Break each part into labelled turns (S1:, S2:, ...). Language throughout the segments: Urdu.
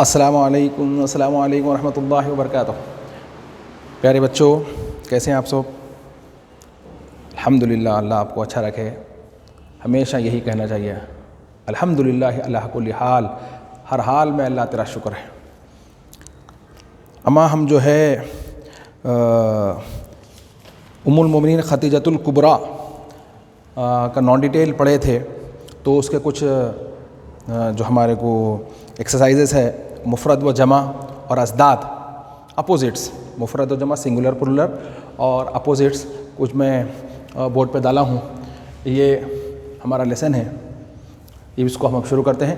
S1: السلام علیکم ورحمۃ اللہ وبرکاتہ۔ پیارے بچوں، کیسے ہیں آپ سب؟ الحمدللہ، اللہ آپ کو اچھا رکھے۔ ہمیشہ یہی کہنا چاہیے، الحمدللہ اللہ کل حال، ہر حال میں اللہ تیرا شکر ہے۔ اما ہم جو ہے ام المومنین خدیجۃ الکبریٰ کا نان ڈیٹیل پڑھے تھے، تو اس کے کچھ جو ہمارے کو ایکسرسائزز ہے، مفرد و جمع اور ازداد، اپوزٹس، مفرد و جمع، سنگولر پلورل اور اپوزٹس، کچھ میں بورڈ پہ ڈالا ہوں۔ یہ ہمارا لیسن ہے، اس کو ہم اب شروع کرتے ہیں۔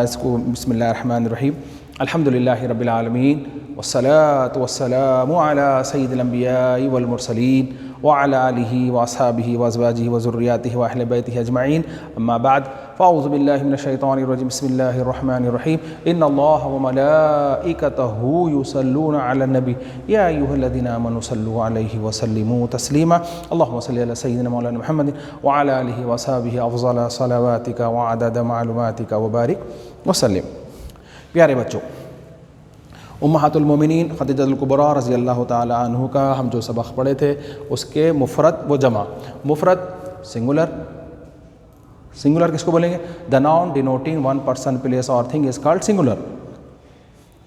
S1: اس کو بسم اللہ الرحمن الرحیم، الحمدللہ رب العالمین والصلاة والسلام علی سید الانبیاء والمرسلین وعلی آلہ واصحابہ وازواجہ وذریاتہ واہل بیتہ اجمعین، اما بعد فاعوذ باللہ من الشیطان الرجیم، بسم اللہ الرحمن الرحیم، ان اللہ وملائکتہ یصلون علی النبی یا ایھا الذین آمنوا صلوا علیہ وسلموا تسلیما، اللہم صل علی سیدنا مولانا محمد وعلی آلہ واصحابہ افضل صلواتک وعدد معلوماتک وبارک وسلم۔ پیارے بچوں، امہات المومنین خدیجۃ الکبریٰ رضی اللہ تعالی عنہ کا ہم جو سبق پڑھے تھے، اس کے مفرد و جمع۔ مفرد سنگولر کس کو بولیں گے؟ The noun denoting one person place or thing is called singular.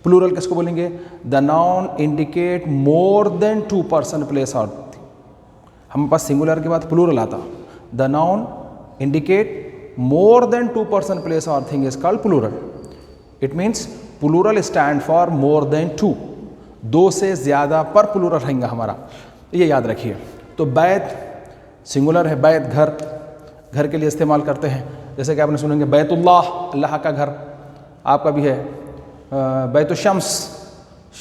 S1: Plural کس کو بولیں گے؟ The noun indicate more than two person place or thing. ہم پاس سنگولر کے بعد پلورل آتا، the noun indicate more than two person place or thing is called plural. It means plural stand for more than two, دو سے زیادہ پر پلورل رہیں گا ہمارا، یہ یاد رکھیے۔ تو بیت سنگولر ہے، بیت گھر کے لیے استعمال کرتے ہیں، جیسے کہ آپ نے سنیں گے بیت اللہ، اللہ کا گھر، آپ کا بھی ہے۔ بیت الشمس،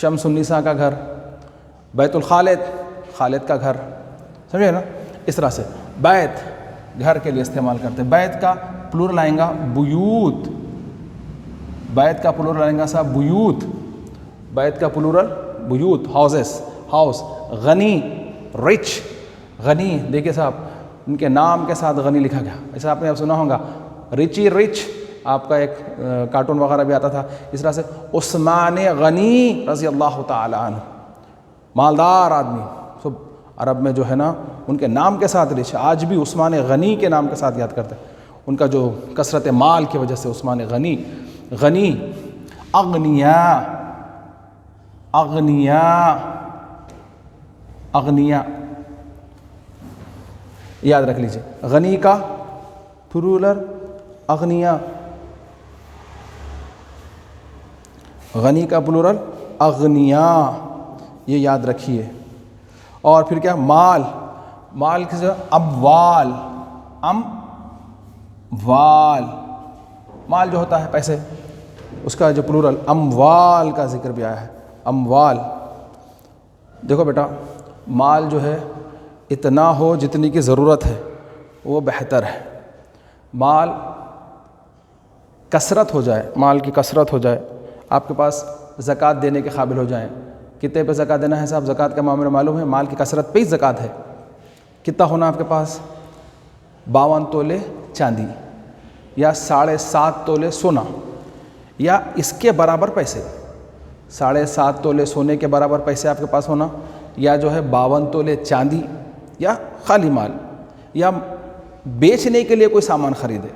S1: شمس النساء کا گھر۔ بیت الخالد، خالد کا گھر، سمجھے نا؟ اس طرح سے بیت گھر کے لیے استعمال کرتے ہیں۔ بیت کا پلورل آئیں گا بیوت، بیت کا پلورل آئیں گا صاحب بیوت، بیت کا پلورل بیوت، ہاؤسز، ہاؤس۔ غنی، رچ، غنی، دیکھیے صاحب ان کے نام کے ساتھ غنی لکھا گیا، ایسا آپ نے اب سنا ہوگا، رچی رچ، آپ کا ایک کارٹون وغیرہ بھی آتا تھا۔ اس طرح سے عثمان غنی رضی اللہ تعالی عنہ، مالدار آدمی، سب عرب میں جو ہے نا ان کے نام کے ساتھ رچ، آج بھی عثمان غنی کے نام کے ساتھ یاد کرتے ہیں، ان کا جو کثرت مال کی وجہ سے عثمان غنی۔ غنی، اغنیاء، اغنیاء، اغنیاء، یاد رکھ لیجیے۔ غنی کا پلورل اغنیاء، غنی کا پلورل اغنیاء، یہ یاد رکھیے۔ اور پھر کیا؟ مال، مال کس جگہ؟ اموال، اموال، مال جو ہوتا ہے پیسے، اس کا جو پلورل اموال کا ذکر بھی آیا ہے، اموال۔ دیکھو بیٹا، مال جو ہے اتنا ہو جتنی کی ضرورت ہے وہ بہتر ہے۔ مال کثرت ہو جائے، مال کی کثرت ہو جائے، آپ کے پاس زکوٰۃ دینے کے قابل ہو جائیں۔ کتنے پہ زکوٰۃ دینا ہے صاحب؟ زکوٰۃ کا معاملہ معلوم ہے، مال کی کثرت پہ ہی زکوٰۃ ہے۔ کتنا ہونا آپ کے پاس؟ 52 تولے چاندی یا 7.5 تولے سونا یا اس کے برابر پیسے، 7.5 تولے سونے کے برابر پیسے آپ کے پاس ہونا، یا جو ہے 52 تولے چاندی یا خالی مال، یا بیچنے کے لیے کوئی سامان خریدے،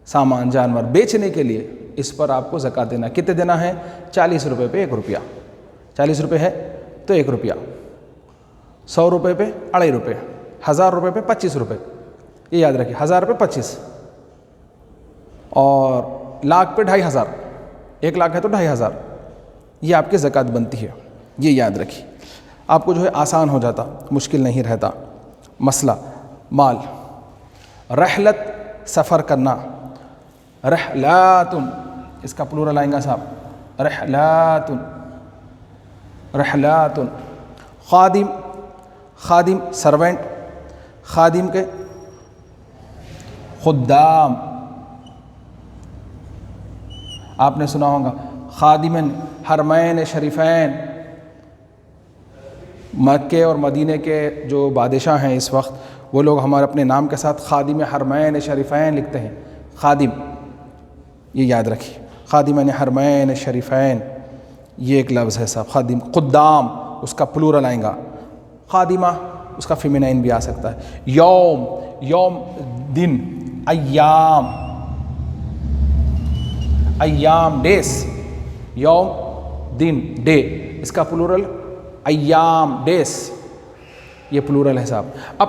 S1: سامان جانور بیچنے کے لیے، اس پر آپ کو زکوٰۃ دینا۔ کتنے دینا ہے؟ 40 روپے پہ 1 روپیہ، 40 روپے ہے تو 1 روپیہ، 100 روپے پہ 2.5 روپے، 1000 روپے پہ 25 روپے، یہ یاد رکھیے، 1000 پہ 25، اور لاکھ پہ 2500، 1 لاکھ ہے تو 2500، یہ آپ کی زکوٰۃ بنتی ہے، یہ یاد رکھیے۔ آپ کو جو ہے آسان ہو جاتا، مشکل نہیں رہتا مسئلہ۔ مال، رحلت، سفر کرنا، رحلات، اس کا پلورل آئیں گا صاحب رحلات، رحلات۔ خادم، خادم سرونٹ، خادم کے خدام، آپ نے سنا ہوگا خادمن حرمین شریفین، مکے اور مدینے کے جو بادشاہ ہیں اس وقت، وہ لوگ ہمارے اپنے نام کے ساتھ خادم حرمین شریفین لکھتے ہیں، خادم، یہ یاد رکھیے۔ خادمین حرمین شریفین، یہ ایک لفظ ہے صاحب. خادم، قدام اس کا پلورل آئیں گا. خادمہ اس کا فیمینائن بھی آ سکتا ہے. یوم، یوم دن. ایام، ایام ڈیز. یوم دن ڈے، اس کا پلورل ایام ڈیز، یہ پلورل ہے صاحب. اب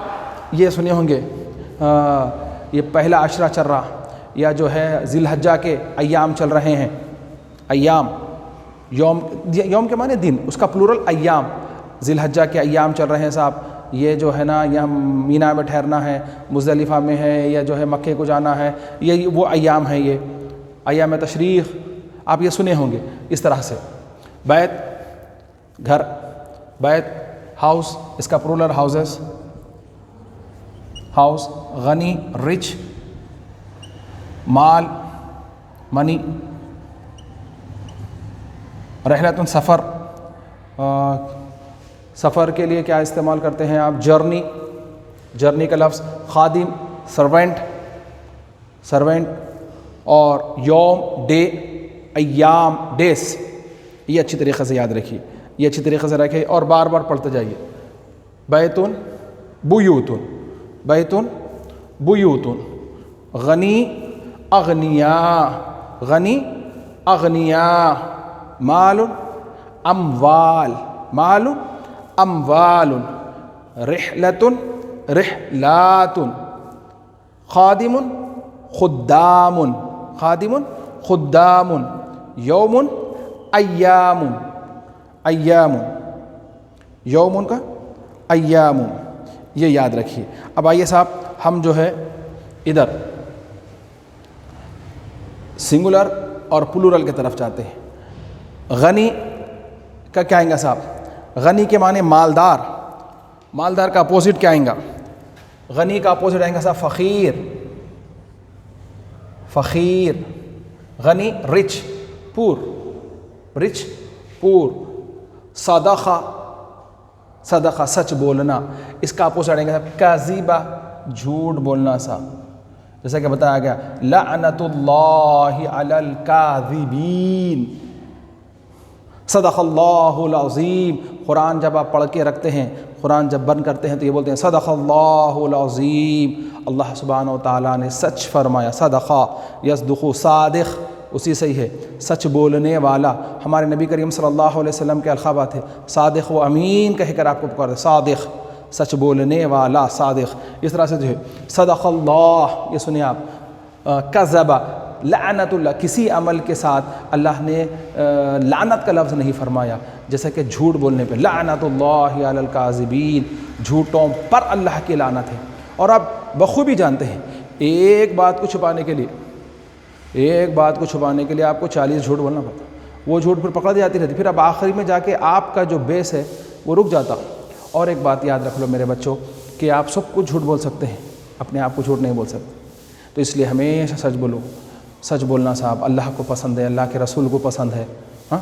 S1: یہ سنے ہوں گے یہ پہلا عشرہ چل رہا، یا جو ہے ذی الحجہ کے ایام چل رہے ہیں. ایام، یوم، یوم کے معنی دن، اس کا پلورل ایام. ذی الحجہ کے ایام چل رہے ہیں صاحب، یہ جو ہے نا یہاں مینا میں ٹھہرنا ہے، مزدلفہ میں ہے، یا جو ہے مکے کو جانا ہے، یہ وہ ایام ہیں. یہ ایام تشریق آپ یہ سنے ہوں گے اس طرح سے. بیت گھر، بیت ہاؤس، اس کا پلورل ہاؤسز، ہاؤس. غنی رچ، مال منی. رحلۃ سفر، سفر کے لیے کیا استعمال کرتے ہیں آپ؟ جرنی، جرنی کا لفظ. خادم سرونٹ، سرونٹ. اور یوم ڈے، ایام ڈیز. یہ اچھی طریقے سے یاد رکھیے، یہ اچھی طریقے سے رکھیں اور بار بار پڑھتے جائیے. بیتن بیوتن، بیتن بیوتن. غنی اغنیا، غنی اغنیا. مال اموال، مال اموال. رحلۃ رحلات. خادم خدام، خادم خدام. یوم ایام، ایام. یوم کا ایام، یہ یاد رکھیے. اب آئیے صاحب ہم جو ہے ادھر سنگولر اور پلورل کی طرف جاتے ہیں. غنی کا کیا آئیں گا صاحب؟ غنی کے معنی مالدار. مالدار کا اپوزٹ کیا آئیں گا؟ غنی کا اپوزٹ آئیں گا صاحب فقیر، فقیر. غنی رچ، پور، رچ پور. صدقہ، صدقہ سچ بولنا، اس کا اپوزٹ آئیں گا صاحب کاذبہ، جھوٹ بولنا صاحب. جیسا کہ بتایا گیا لعنت اللہ علی الکاذبین. صدق اللہ العظیم. قرآن جب آپ پڑھ کے رکھتے ہیں، قرآن جب بند کرتے ہیں تو یہ بولتے ہیں صدق اللہ العظیم، اللہ سبحانہ و تعالیٰ نے سچ فرمایا. صدقہ یصدق، صادق اسی سے ہی ہے، سچ بولنے والا. ہمارے نبی کریم صلی اللہ علیہ وسلم کے القابات ہے صادق و امین کہہ کر آپ کو پکارتے. صادق سچ بولنے والا، صادق. اس طرح سے جو ہے صدق اللہ، یہ سنیں آپ. کذب، لعنت اللہ، کسی عمل کے ساتھ اللہ نے لعنت کا لفظ نہیں فرمایا، جیسا کہ جھوٹ بولنے پہ لعنت اللہ علی الکاذبین، جھوٹوں پر اللہ کی لعنت ہے. اور آپ بخوبی جانتے ہیں ایک بات کو چھپانے کے لیے، ایک بات کو چھپانے کے لیے آپ کو 40 جھوٹ بولنا پڑتا. وہ جھوٹ پھر پکڑ جاتی رہتی، پھر اب آخری میں جا کے آپ کا جو بیس ہے وہ رک جاتا. اور ایک بات یاد رکھ لو میرے بچوں کہ آپ سب کچھ جھوٹ بول سکتے ہیں، اپنے آپ کو جھوٹ نہیں بول سکتے. تو اس لیے ہمیشہ سچ بولو. سچ بولنا صاحب اللہ کو پسند ہے، اللہ کے رسول کو پسند ہے. ہاں.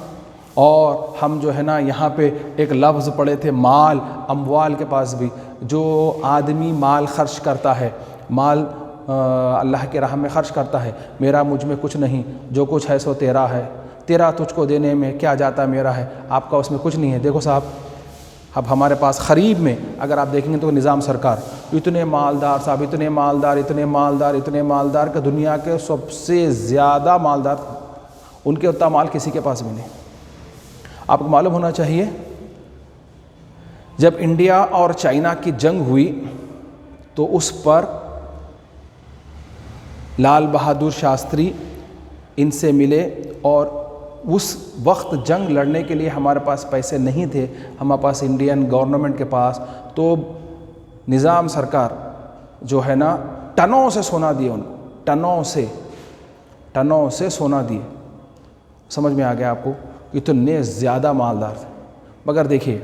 S1: اور ہم جو ہے نا یہاں پہ ایک لفظ پڑھے تھے مال، اموال کے پاس بھی جو آدمی مال خرچ کرتا ہے، مال اللہ کے راہ میں خرچ کرتا ہے. میرا مجھ میں کچھ نہیں، جو کچھ ہے سو تیرا ہے، تیرا تجھ کو دینے میں کیا جاتا میرا ہے، آپ کا اس میں کچھ نہیں ہے. دیکھو صاحب اب ہمارے پاس خریب میں اگر آپ دیکھیں گے تو نظام سرکار اتنے مالدار صاحب، اتنے مالدار، اتنے مالدار، اتنے مالدار کہ دنیا کے سب سے زیادہ مالدار، ان کے اتنا مال کسی کے پاس بھی نہیں. آپ کو معلوم ہونا چاہیے جب انڈیا اور چائنا کی جنگ ہوئی تو اس پر لال بہادر شاستری ان سے ملے، اور اس وقت جنگ لڑنے کے لیے ہمارے پاس پیسے نہیں تھے، ہمارے پاس انڈین گورنمنٹ کے پاس. تو نظام سرکار جو ہے نا ٹنوں سے سونا دیے ان کو، ٹنوں سے سونا دیے. سمجھ میں آ گیا آپ کو؟ اتنے زیادہ مالدار تھے. مگر دیکھیے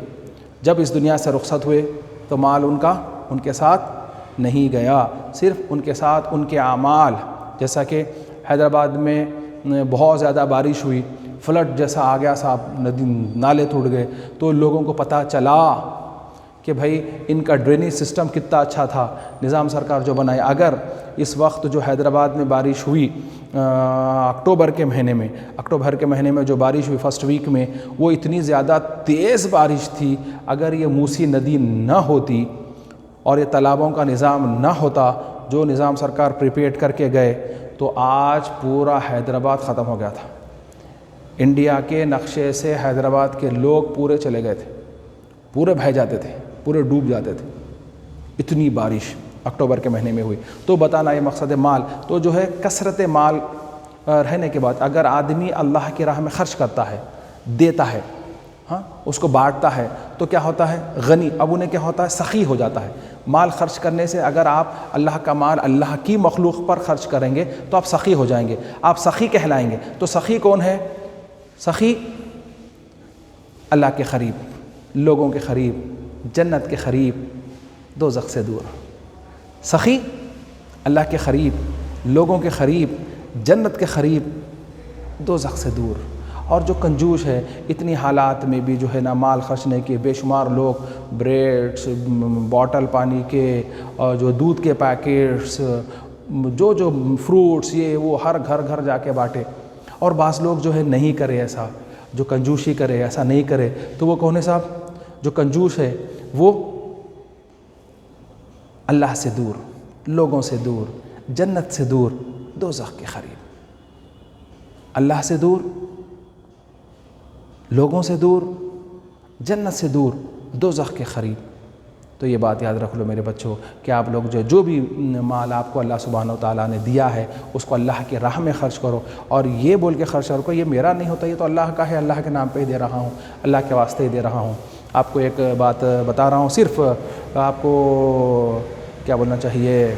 S1: جب اس دنیا سے رخصت ہوئے تو مال ان کا ان کے ساتھ نہیں گیا، صرف ان کے ساتھ ان کے اعمال. جیسا کہ حیدرآباد میں بہت زیادہ بارش ہوئی، فلڈ جیسا آ گیا صاحب، ندی نالے ٹوٹ گئے، تو لوگوں کو پتہ چلا کہ بھائی ان کا ڈرینیج سسٹم کتنا اچھا تھا، نظام سرکار جو بنائے. اگر اس وقت جو حیدرآباد میں بارش ہوئی اکتوبر کے مہینے میں جو بارش ہوئی فرسٹ ویک میں، وہ اتنی زیادہ تیز بارش تھی. اگر یہ موسی ندی نہ ہوتی اور یہ تالابوں کا نظام نہ ہوتا جو نظام سرکار پریپیئر کر کے گئے، تو آج پورا حیدرآباد ختم ہو گیا تھا. انڈیا کے نقشے سے حیدرآباد کے لوگ پورے چلے گئے تھے، پورے بہہ جاتے تھے، پورے ڈوب جاتے تھے. اتنی بارش اکتوبر کے مہینے میں ہوئی. تو بتانا یہ مقصد مال تو جو ہے کثرت مال رہنے کے بعد اگر آدمی اللہ کی راہ میں خرچ کرتا ہے، دیتا ہے، ہاں اس کو بانٹتا ہے، تو کیا ہوتا ہے؟ غنی. اب انہیں کیا ہوتا ہے؟ سخی ہو جاتا ہے. مال خرچ کرنے سے اگر آپ اللہ کا مال اللہ کی مخلوق پر خرچ کریں گے تو آپ سخی ہو جائیں گے، آپ سخی کہلائیں گے. تو سخی کون ہے؟ سخی اللہ کے قریب، لوگوں کے قریب، جنت کے قریب، دوزخ سے دور. سخی اللہ کے قریب، لوگوں کے قریب، جنت کے قریب، دوزخ سے دور. اور جو کنجوس ہے اتنی حالات میں بھی جو ہے نا مال خرچ نہیں کیے، بے شمار لوگ بریڈس، بوٹل پانی کے، اور جو دودھ کے پیکٹس، جو فروٹس، یہ وہ ہر گھر جا کے بانٹے. اور بعض لوگ جو ہے نہیں کرے ایسا، جو کنجوسی کرے ایسا نہیں کرے. تو وہ کون ہے صاحب؟ جو کنجوس ہے وہ اللہ سے دور، لوگوں سے دور، جنت سے دور، دوزخ کے قریب. اللہ سے دور، لوگوں سے دور، جنت سے دور، دوزخ کے قریب. تو یہ بات یاد رکھ لو میرے بچوں کہ آپ لوگ جو بھی مال آپ کو اللہ سبحانہ و تعالیٰ نے دیا ہے اس کو اللہ کی راہ میں خرچ کرو. اور یہ بول کے خرچ کرو یہ میرا نہیں ہوتا، یہ تو اللہ کا ہے، اللہ کے نام پہ ہی دے رہا ہوں، اللہ کے واسطے ہی دے رہا ہوں. آپ کو ایک بات بتا رہا ہوں، صرف آپ کو کیا بولنا چاہیے،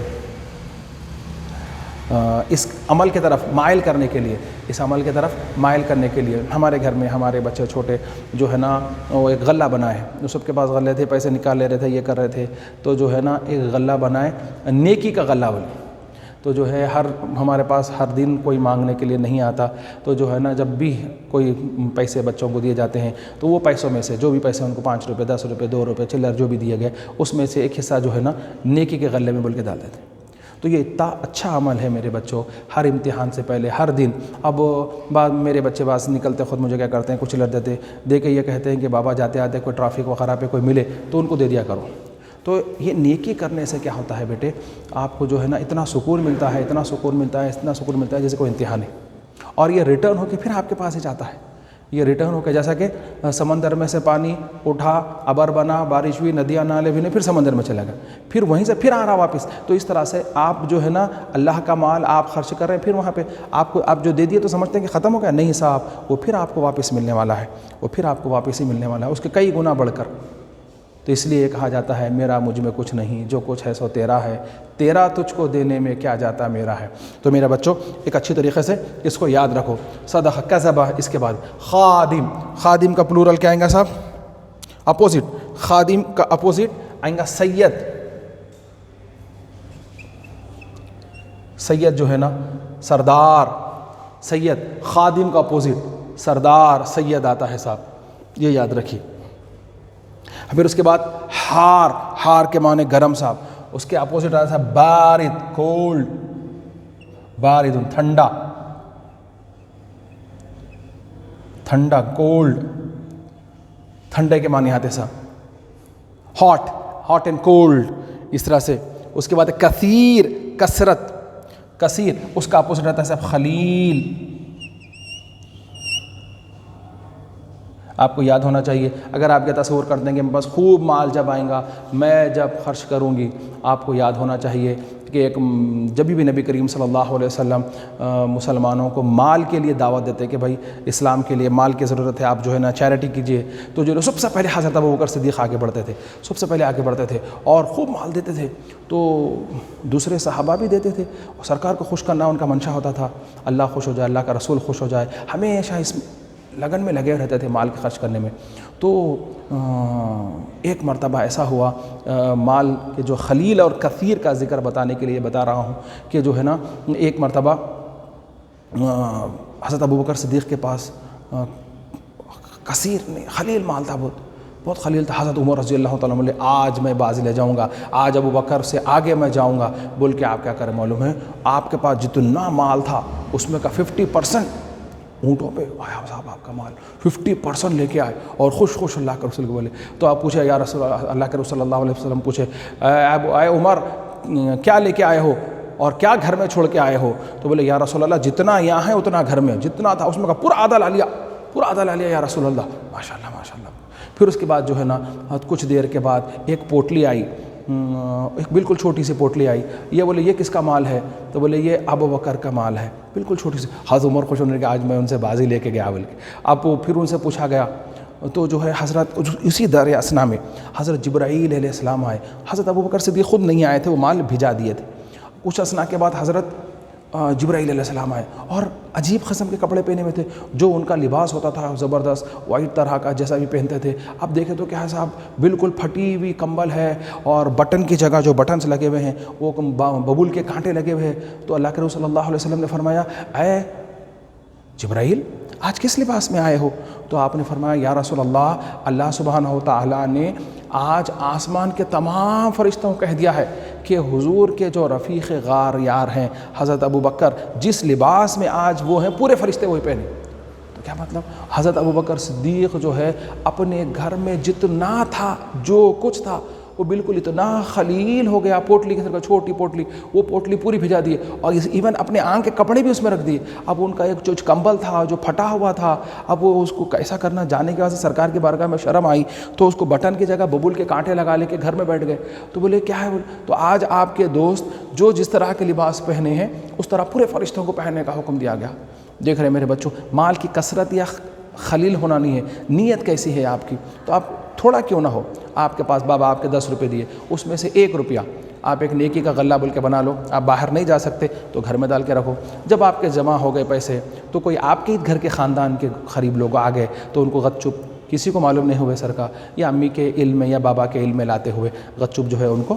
S1: اس عمل کی طرف مائل کرنے کے لیے، اس عمل کی طرف مائل کرنے کے لیے. ہمارے گھر میں ہمارے بچے چھوٹے جو ہے نا وہ ایک غلہ بنائے، جو سب کے پاس غلے تھے، پیسے نکال لے رہے تھے، یہ کر رہے تھے. تو جو ہے نا ایک غلہ بنائے، نیکی کا غلہ بولے. تو جو ہے ہمارے پاس ہر دن کوئی مانگنے کے لیے نہیں آتا. تو جو ہے نا جب بھی کوئی پیسے بچوں کو دیے جاتے ہیں تو وہ پیسوں میں سے جو بھی پیسے ان کو 5 روپے، 10 روپے، 2 روپے، چلر جو بھی دیے گئے، اس میں سے ایک حصہ جو ہے نا نیکی کے غلے میں بول کے ڈال دیتے ہیں. تو یہ اتنا اچھا عمل ہے میرے بچوں. ہر امتحان سے پہلے ہر دن، اب میرے بچے باز نکلتے خود مجھے کیا کرتے ہیں، کچھ چلر دیتے دے کے یہ کہتے ہیں کہ بابا جاتے آتے کوئی ٹرافک وغیرہ پہ کوئی ملے تو ان کو دے دیا کرو. تو یہ نیکی کرنے سے کیا ہوتا ہے بیٹے، آپ کو جو ہے نا اتنا سکون ملتا ہے، اتنا سکون ملتا ہے، اتنا سکون ملتا ہے جیسے کوئی امتحان ہے. اور یہ ریٹرن ہو کے پھر آپ کے پاس ہی جاتا ہے. یہ ریٹرن ہو کے جیسا کہ سمندر میں سے پانی اٹھا، ابر بنا، بارش ہوئی، ندیاں نالے بھی نہیں، پھر سمندر میں چلا گیا، پھر وہیں سے پھر آ رہا واپس. تو اس طرح سے آپ جو ہے نا اللہ کا مال آپ خرچ کر رہے ہیں، پھر وہاں پہ آپ جو دے دیے تو سمجھتے ہیں کہ ختم ہو گیا. نہیں صاحب، وہ پھر آپ کو واپس ملنے والا ہے، وہ پھر آپ کو واپس ہی ملنے والا ہے، اس کے کئی گنا بڑھ کر. تو اس لیے کہا جاتا ہے میرا مجھ میں کچھ نہیں، جو کچھ ہے سو تیرا ہے، تیرا تجھ کو دینے میں کیا جاتا میرا ہے. تو میرے بچوں ایک اچھی طریقے سے اس کو یاد رکھو. صدق، کذب. اس کے بعد خادم. خادم کا پلورل کیا آئیں گا صاحب؟ اپوزٹ. خادم کا اپوزٹ آئیں گا سید. سید جو ہے نا سردار، سید. خادم کا اپوزٹ سردار، سید آتا ہے صاحب، یہ یاد رکھیے. پھر اس کے بعد ہار. ہار کے معنی گرم صاحب. اس کے اپوزٹ آتا ہے بارد، کولڈ. بارد ٹھنڈا، ٹھنڈا، کولڈ، ٹھنڈے کے معنی آتے صاحب. ہاٹ، ہاٹ اینڈ کولڈ، اس طرح سے. اس کے بعد کثیر، کثرت. کثیر اس کا اپوزٹ آتا ہے صاحب خلیل. آپ کو یاد ہونا چاہیے. اگر آپ یہ تصور کرتے ہیں کہ بس خوب مال جب آئیں گا میں جب خرچ کروں گی، آپ کو یاد ہونا چاہیے کہ ایک جب بھی نبی کریم صلی اللہ علیہ وسلم مسلمانوں کو مال کے لیے دعوت دیتے کہ بھائی اسلام کے لیے مال کی ضرورت ہے، آپ جو ہے نا چیریٹی کیجئے، تو جو سب سے پہلے حضرت ابوبکر صدیق آگے بڑھتے تھے، سب سے پہلے آگے بڑھتے تھے اور خوب مال دیتے تھے. تو دوسرے صحابہ بھی دیتے تھے، اور سرکار کو خوش کرنا ان کا منشا ہوتا تھا. اللہ خوش ہو جائے، اللہ کا رسول خوش ہو جائے، ہمیشہ اس لگن میں لگے رہتے تھے مال خرچ کرنے میں. تو ایک مرتبہ ایسا ہوا، مال کے جو خلیل اور کثیر کا ذکر بتانے کے لیے بتا رہا ہوں کہ جو ہے نا ایک مرتبہ حضرت ابوبکر صدیق کے پاس کثیر نہیں، خلیل مال تھا، بہت خلیل تھا. حضرت عمر رضی اللہ تعالیٰ عنہ آج میں بازی لے جاؤں گا, آج ابو بکر سے آگے میں جاؤں گا بول کے آپ کیا کریں معلوم ہے, آپ کے پاس جتنا مال تھا اس میں کا 50% اونٹوں پہ آیا صاحب آپ کا مال 50% لے کے آئے اور خوش اللہ کے رسول کو بولے. تو آپ پوچھے یا رسول اللہ کے رسول صلی اللہ علیہ وسلم پوچھے اے عمر کیا لے کے آئے ہو اور کیا گھر میں چھوڑ کے آئے ہو؟ تو بولے یا رسول اللہ جتنا یہاں ہے اتنا گھر میں, جتنا تھا اس میں کا پورا آدھا لا لیا, پورا آدھا لا لیا یا رسول اللہ. ماشاء اللہ ماشاء اللہ. پھر اس کے بعد جو ہے نا کچھ دیر کے بعد ایک پوٹلی آئی, ایک بالکل چھوٹی سی پوٹلی آئی. یہ بولے یہ کس کا مال ہے؟ تو بولے یہ ابو بکر کا مال ہے, بالکل چھوٹی سی. حضرت عمر خوش ہونے کہ آج میں ان سے بازی لے کے گیا بول کے. اب پھر ان سے پوچھا گیا تو جو ہے حضرت اسی دار اسنا میں حضرت جبرائیل علیہ السلام آئے. حضرت ابو بکر صدیق خود نہیں آئے تھے, وہ مال بھیجا دیے تھے. کچھ اسنا کے بعد حضرت جبرائیل علیہ السلام آئے اور عجیب قسم کے کپڑے پہنے ہوئے تھے. جو ان کا لباس ہوتا تھا زبردست وائٹ طرح کا جیسا بھی پہنتے تھے. اب دیکھیں تو کیا ہے صاحب بالکل پھٹی ہوئی کمبل ہے اور بٹن کی جگہ جو بٹنز لگے ہوئے ہیں وہ ببول کے کانٹے لگے ہوئے ہیں. تو اللہ کے رسول صلی اللہ علیہ وسلم نے فرمایا اے جبرائیل آج کس لباس میں آئے ہو؟ تو آپ نے فرمایا یا رسول اللہ سبحانہ و تعالیٰ نے آج آسمان کے تمام فرشتوں کو کہہ دیا ہے کہ حضور کے جو رفیق غار یار ہیں حضرت ابو بکر جس لباس میں آج وہ ہیں پورے فرشتے وہی پہنے. تو کیا مطلب حضرت ابو بکر صدیق جو ہے اپنے گھر میں جتنا تھا جو کچھ تھا وہ بالکل اتنا خلیل ہو گیا. پوٹلی کی طرح چھوٹی پوٹلی, وہ پوٹلی پوری بھیجا دیے اور ایون اپنے آنکھ کے کپڑے بھی اس میں رکھ دیے. اب ان کا ایک جو کمبل تھا جو پھٹا ہوا تھا, اب وہ اس کو کیسا کرنا جانے کے واسطے سرکار کی بارگاہ میں شرم آئی تو اس کو بٹن کی جگہ ببول کے کانٹے لگا لے کے گھر میں بیٹھ گئے. تو بولے کیا ہے؟ تو آج آپ کے دوست جو جس طرح کے لباس پہنے ہیں اس طرح پورے فرشتوں کو پہننے کا حکم دیا گیا. دیکھ رہے میرے بچوں, مال کی کثرت یا خلیل ہونا نہیں ہے, نیت کیسی ہے آپ کی. تو آپ تھوڑا کیوں نہ ہو, آپ کے پاس بابا آپ کے 10 روپے دیے, اس میں سے 1 روپیہ آپ ایک نیکی کا غلہ بول کے بنا لو. آپ باہر نہیں جا سکتے تو گھر میں ڈال کے رکھو. جب آپ کے جمع ہو گئے پیسے تو کوئی آپ کے گھر کے خاندان کے قریب لوگ آ گئے تو ان کو غد چپ, کسی کو معلوم نہیں ہوئے سرکار یا امی کے علم میں یا بابا کے علم میں لاتے ہوئے غد چپ جو ہے ان کو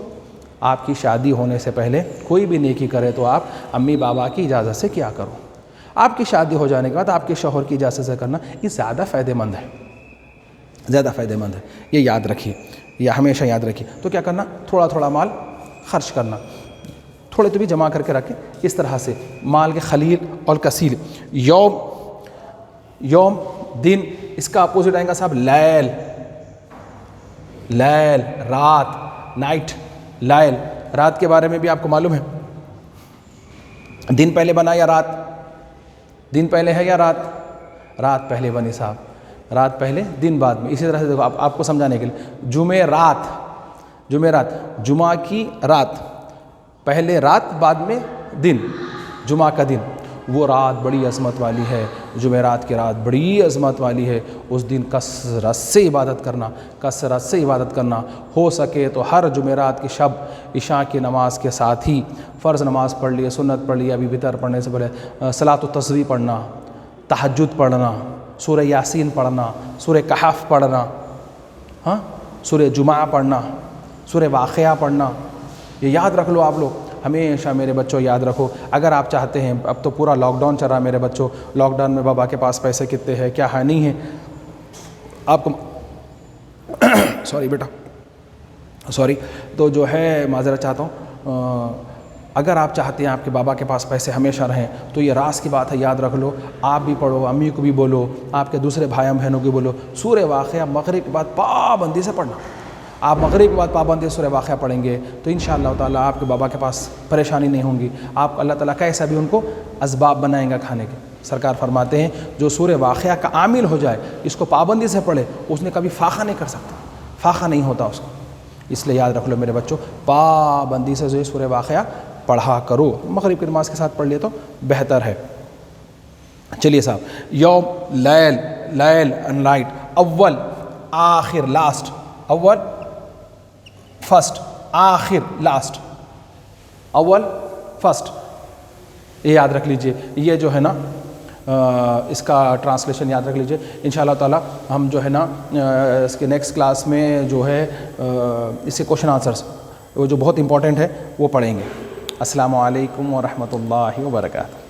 S1: آپ کی شادی ہونے سے پہلے کوئی بھی نیکی کرے تو آپ امی بابا کی اجازت سے کیا کرو. آپ کی شادی ہو جانے کے بعد آپ کے شوہر کی اجازت سے کرنا یہ زیادہ فائدہ مند ہے, زیادہ فائدہ مند ہے. یہ یاد رکھیے, یہ ہمیشہ یاد رکھیے. تو کیا کرنا, تھوڑا تھوڑا مال خرچ کرنا, تھوڑے تو بھی جمع کر کے رکھیں. اس طرح سے مال کے خلیل اور کثیر. یوم دن, اس کا اپوزٹ آئے گا صاحب لیل, لیل رات, نائٹ. لیل رات کے بارے میں بھی آپ کو معلوم ہے, دن پہلے بنا یا رات؟ دن پہلے ہے یا رات؟ رات پہلے بنی صاحب, رات پہلے دن بعد میں. اسی طرح سے دیکھو آپ کو سمجھانے کے لیے, جمعرات, جمعہ کی رات, پہلے رات بعد میں دن, جمعہ کا دن, وہ رات بڑی عظمت والی ہے. جمعرات کی رات بڑی عظمت والی ہے. اس دن کثرت سے عبادت کرنا, کثرت سے عبادت کرنا. ہو سکے تو ہر جمعرات کی شب عشاء کی نماز کے ساتھ ہی فرض نماز پڑھ لیے, سنت پڑھ لی, ابھی وتر پڑھنے سے پہلے صلاۃ التسبیح پڑھنا, تہجد پڑھنا, سورہ یاسین پڑھنا, سورہ کہف پڑھنا, ہاں سورہ جمعہ پڑھنا, سورہ واقعہ پڑھنا. یہ یاد رکھ لو آپ لوگ ہمیشہ میرے بچوں, یاد رکھو. اگر آپ چاہتے ہیں, اب تو پورا لاک ڈاؤن چل رہا میرے بچوں, لاک ڈاؤن میں بابا کے پاس پیسے کتنے ہیں کیا ہے نہیں ہے آپ کو سوری بیٹا سوری, تو جو ہے معذرت چاہتا ہوں. اگر آپ چاہتے ہیں آپ کے بابا کے پاس پیسے ہمیشہ رہیں تو یہ راز کی بات ہے, یاد رکھ لو. آپ بھی پڑھو, امی کو بھی بولو, آپ کے دوسرے بھائیوں بہنوں کو بولو, سورہ واقعہ مغرب کے بعد پابندی سے پڑھنا. آپ مغرب کے بعد پابندی سے سورہ واقعہ پڑھیں گے تو انشاءاللہ تعالیٰ آپ کے بابا کے پاس پریشانی نہیں ہوں گی. آپ اللہ تعالیٰ کیسا بھی ان کو اسباب بنائیں گا کھانے کے. سرکار فرماتے ہیں جو سورہ واقعہ کا عامل ہو جائے, اس کو پابندی سے پڑھے, اس نے کبھی فاقہ نہیں کر سکتا, فاقہ نہیں ہوتا اس کو. اس لیے یاد رکھ لو میرے بچوں, پابندی سے جو سورہ واقعہ پڑھا کرو. مغرب کی نماز کے ساتھ پڑھ لیے تو بہتر ہے. چلیے صاحب, یوم, لیل, لیل اینڈ نائٹ, اول, آخر, لاسٹ, اول, فرسٹ, آخر, لاسٹ, اول, فرسٹ. یہ یاد رکھ لیجئے. یہ جو ہے نا اس کا ٹرانسلیشن یاد رکھ لیجئے. انشاءاللہ تعالیٰ ہم جو ہے نا اس کے نیکسٹ کلاس میں جو ہے اس کے کوشچن آنسرس وہ جو بہت امپورٹنٹ ہے وہ پڑھیں گے. السلام علیکم ورحمۃ اللہ وبرکاتہ.